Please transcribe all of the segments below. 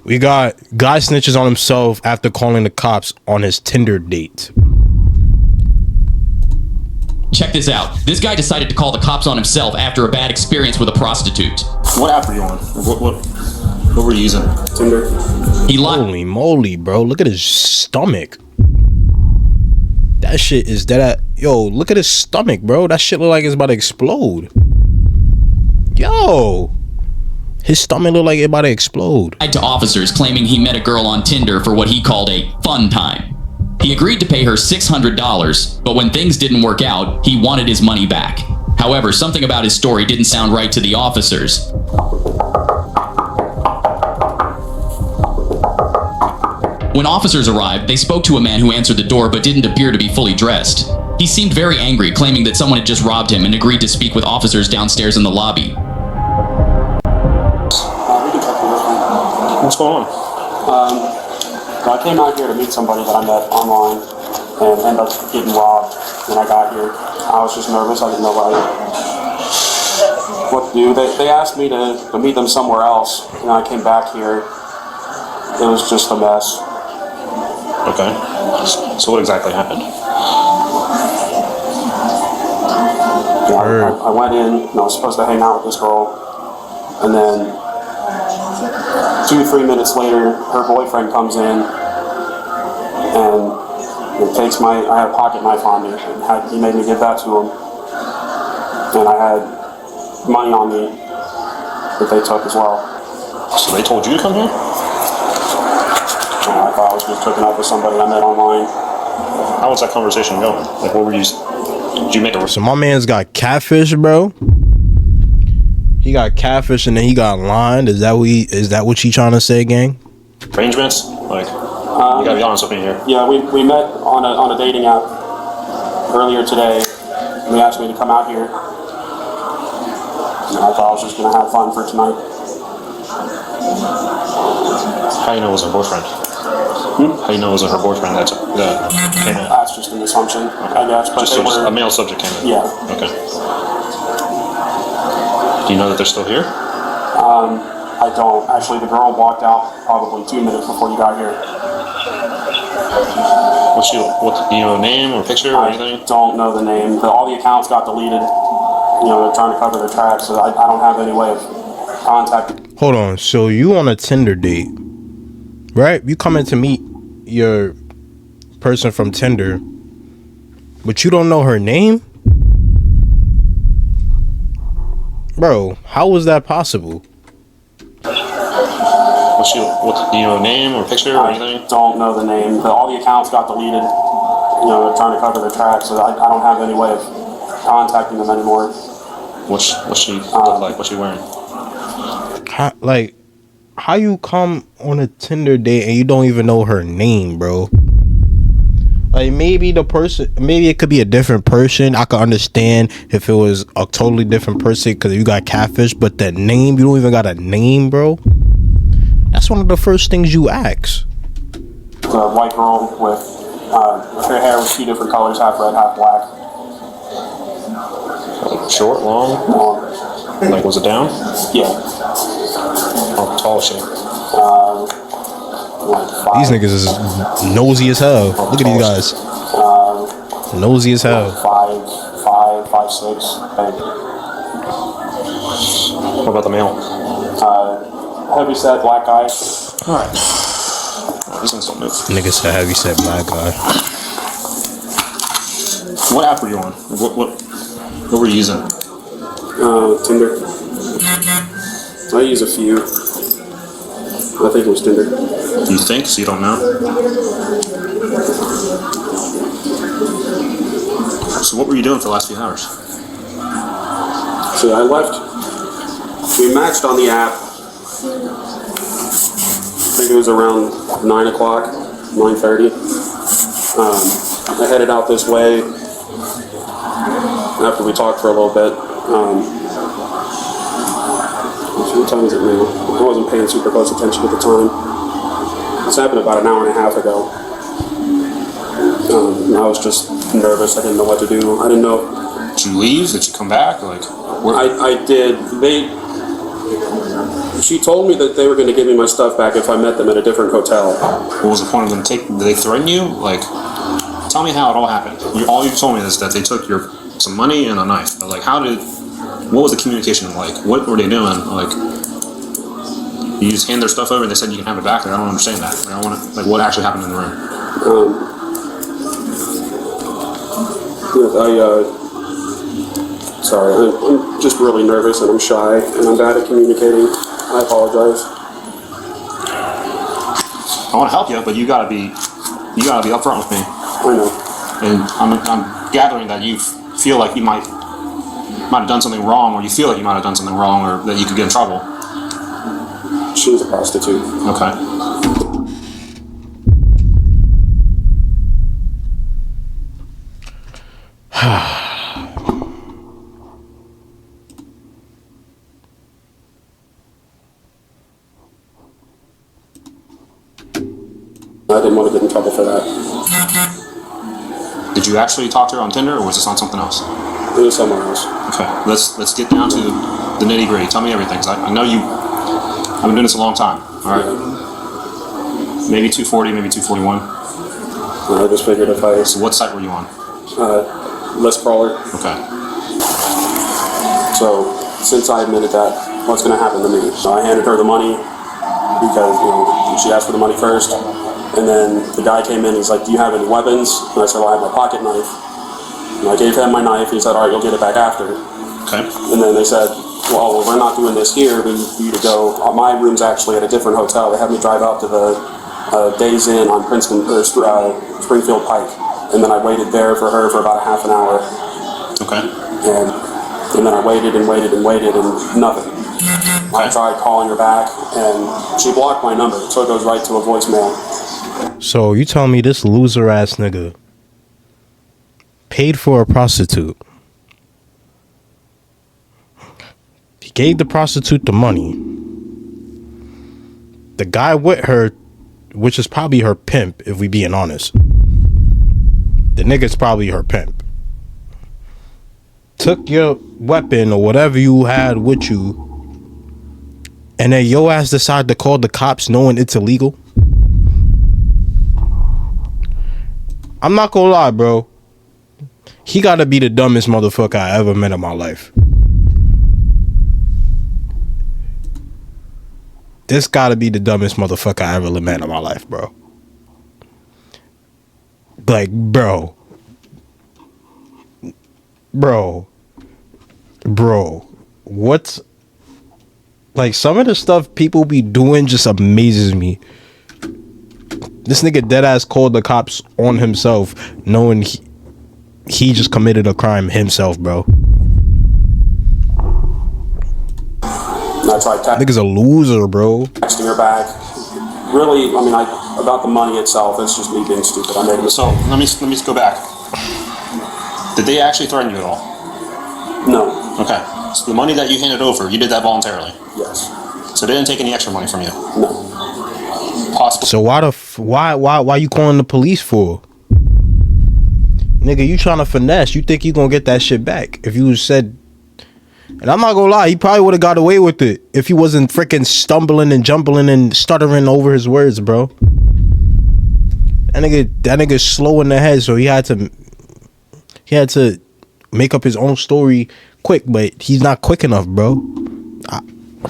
We got guy snitches on himself after calling the cops on his Tinder date. Check this out. This guy decided to call the cops on himself after a bad experience with a prostitute. What app were you on? What were you using? Tinder. Holy moly, bro. Look at his stomach. That shit is dead. Yo, look at his stomach, bro. That shit look like it's about to explode. Yo. His stomach look like it's about to explode. To officers claiming he met a girl on Tinder for what he called a fun time. He agreed to pay her $600, but when things didn't work out, he wanted his money back. However, something about his story didn't sound right to the officers. When officers arrived, they spoke to a man who answered the door but didn't appear to be fully dressed. He seemed very angry, claiming that someone had just robbed him, and agreed to speak with officers downstairs in the lobby. What's going on? I came out here to meet somebody that I met online and ended up getting robbed when I got here. I was just nervous. I didn't know what to do. They asked me to meet them somewhere else, and I came back here. It was just a mess. Okay. So what exactly happened? I went in, and I was supposed to hang out with this girl, and then 2-3 minutes later, her boyfriend comes in and takes I had a pocket knife on me, and he made me give that to him. And I had money on me that they took as well. So they told you to come here? And I thought I was just hooking up with somebody I met online. How was that conversation going? Like, what were you? Did you make a? So my man's got catfish, bro. He got catfish and then he got lined. Is that what you trying to say, gang? Arrangements? Like, you gotta be honest with me here. Yeah, we met on a dating app earlier today. And they asked me to come out here. And I thought I was just gonna have fun for tonight. How do you know it was her boyfriend? How do you know it was her boyfriend that came in? That's just an assumption, I guess. But Just a male subject came in? Yeah. Okay. Do you know that they're still here? I don't. Actually, the girl walked out probably 2 minutes before you got here. Do you know the name or picture or anything? I don't know the name. All the accounts got deleted. You know, they're trying to cover their tracks, so I don't have any way of contacting. Hold on. So you on a Tinder date, right? You coming to meet your person from Tinder, but you don't know her name? Bro, how was that possible? Do you know the name or picture or anything? I don't know the name. All the accounts got deleted. You know, they're trying to cover their tracks, so I don't have any way of contacting them anymore. What's she look like? What's she wearing? How you come on a Tinder date and you don't even know her name, bro? Like, maybe it could be a different person. I could understand if it was a totally different person because you got catfish, but that name, you don't even got a name, bro. That's one of the first things you ask. It's a white girl with her hair was 2 different colors, half red, half black. Like short, long? Long. Like, was it down? Yeah. How tall is she? Like These niggas is nosy as hell. Look at these guys. Nosy as hell. 5'5", 5'6". What about the male? Heavy set black guy. Alright. These things don't move. Nigga said heavy set black guy. What app were you on? What were you using? Tinder. I use a few. I think it was Tinder. You think? So you don't know? So what were you doing for the last few hours? So I left. We matched on the app. I think it was around 9 o'clock, 9:30. I headed out this way after we talked for a little bit. What time is it now? I wasn't paying super close attention at the time. This happened about an hour and a half ago. And I was just nervous. I didn't know what to do. I didn't know. Did you leave? Did you come back? Like, I did. She told me that they were going to give me my stuff back if I met them at a different hotel. What was the point of them did they threaten you? Like, tell me how it all happened. All you told me is that they took some money and a knife. But like, what was the communication like? What were they doing? Like, you just hand their stuff over and they said you can have it back? Like, I don't understand that. Like, what actually happened in the room? Sorry, I'm just really nervous and I'm shy and I'm bad at communicating. I apologize. I want to help you, but you gotta be upfront with me. I know. And I'm gathering that you feel like you might have done something wrong, or you feel like you might have done something wrong, or that you could get in trouble. She was a prostitute. Okay. I didn't want to get in trouble for that. Did you actually talk to her on Tinder, or was this on something else? It was somewhere else. Okay, let's get down to the nitty gritty. Tell me everything, 'cause I know I've been doing this a long time. All right. Yeah. Maybe 240, maybe 241. I just figured if I... So what site were you on? List crawler. Okay. So, since I admitted that, what's going to happen to me? So I handed her the money because, she asked for the money first. And then the guy came in, he's like, do you have any weapons? And I said, well, I have my pocket knife. And I gave him my knife, he said, all right, you'll get it back after. Okay. And then they said, well, we're not doing this here, we need you to go. My room's actually at a different hotel. They had me drive out to the Days Inn on Springfield Pike. And then I waited there for her for about a half an hour. Okay. And then I waited and waited and waited and nothing. I tried calling her back and she blocked my number, so it goes right to a voicemail. So you telling me this loser ass nigga paid for a prostitute? He gave the prostitute the money. The guy with her, which is probably her pimp, if we being honest. The nigga's probably her pimp. Took your weapon or whatever you had with you, and then your ass decided to call the cops knowing it's illegal. I'm not gonna lie, bro. He gotta be the dumbest motherfucker I ever met in my life. This gotta be the dumbest motherfucker I ever met in my life, bro. Like, bro, what's, like, some of the stuff people be doing just amazes me. This nigga dead ass called the cops on himself, knowing he just committed a crime himself, bro. I tried Nigga's a loser, bro. texting her back. Really, about the money itself, it's just me being stupid. I made a mistake. So let me go back. Did they actually threaten you at all? No. Okay. So the money that you handed over, you did that voluntarily. Yes. So they didn't take any extra money from you. No. Possible. So why you calling the police for? Nigga, you trying to finesse. You think you gonna get that shit back. If you said, and I'm not gonna lie, he probably would have got away with it if he wasn't freaking stumbling and jumbling and stuttering over his words, bro. That nigga's slow in the head, so he had to make up his own story quick, but he's not quick enough, bro.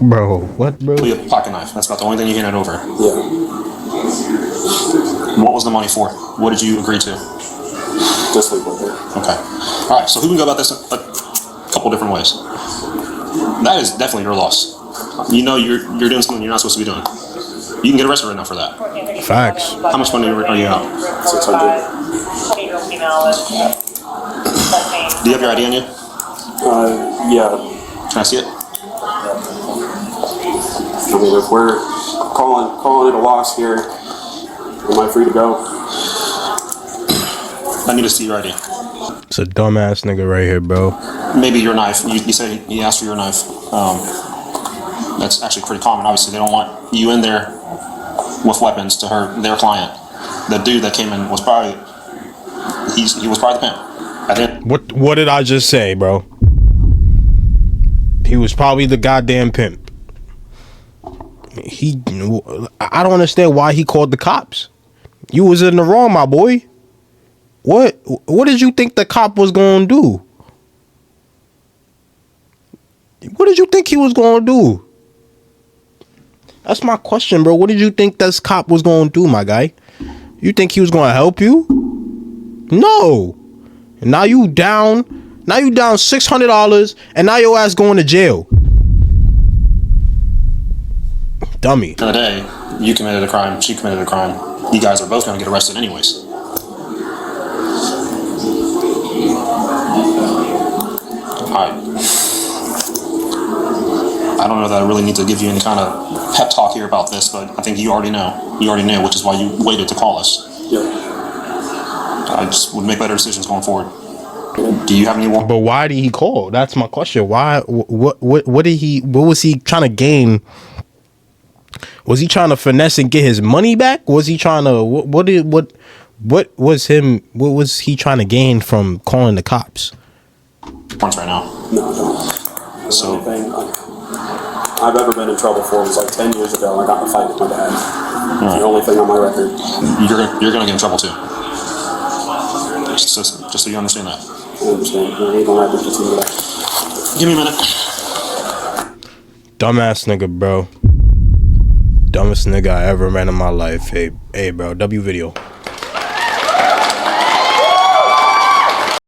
Bro, what, bro? You have a pocket knife. That's about the only thing you handed over. Yeah. What was the money for? What did you agree to? Just leave with her. Okay. All right. So we can go about this a couple different ways. That is definitely your loss. You know you're doing something you're not supposed to be doing. You can get arrested right now for that. Facts. How much money are you out? 600. Do you have your ID on you? Yeah. Can I see it? If we're calling it a loss here, am I free to go? I need to see your ID. It's a dumbass nigga right here, bro. Maybe your knife. You said he asked for your knife. That's actually pretty common. Obviously, they don't want you in there with weapons to hurt their client. The dude that came in was probably he was probably the pimp. What did I just say, bro? He was probably the goddamn pimp. I don't understand why he called the cops. You was in the wrong, my boy. What did you think the cop was gonna do? What did you think he was gonna do? That's my question, bro. What did you think this cop was gonna do, my guy? You think he was gonna help you? No. And now you down $600, and now your ass going to jail. Dummy. The other day, you committed a crime, she committed a crime. You guys are both going to get arrested anyways. I don't know that I really need to give you any kind of pep talk here about this, but I think you already know. You already knew, which is why you waited to call us. Yep. I just would make better decisions going forward. Do you have any more? But why did he call? That's my question. Why? What was he trying to gain? Was he trying to finesse and get his money back? Was he trying to what was he trying to gain from calling the cops? Right now. No, I don't. So The only thing I've ever been in trouble for was like 10 years ago. I got in a fight with my dad. It's the only thing on my record. you're gonna get in trouble too. Just so you understand that. I understand. I don't have to continue that. Give me a minute. Dumbass nigga, bro. Dumbest nigga I ever met in my life. Hey, bro. W video.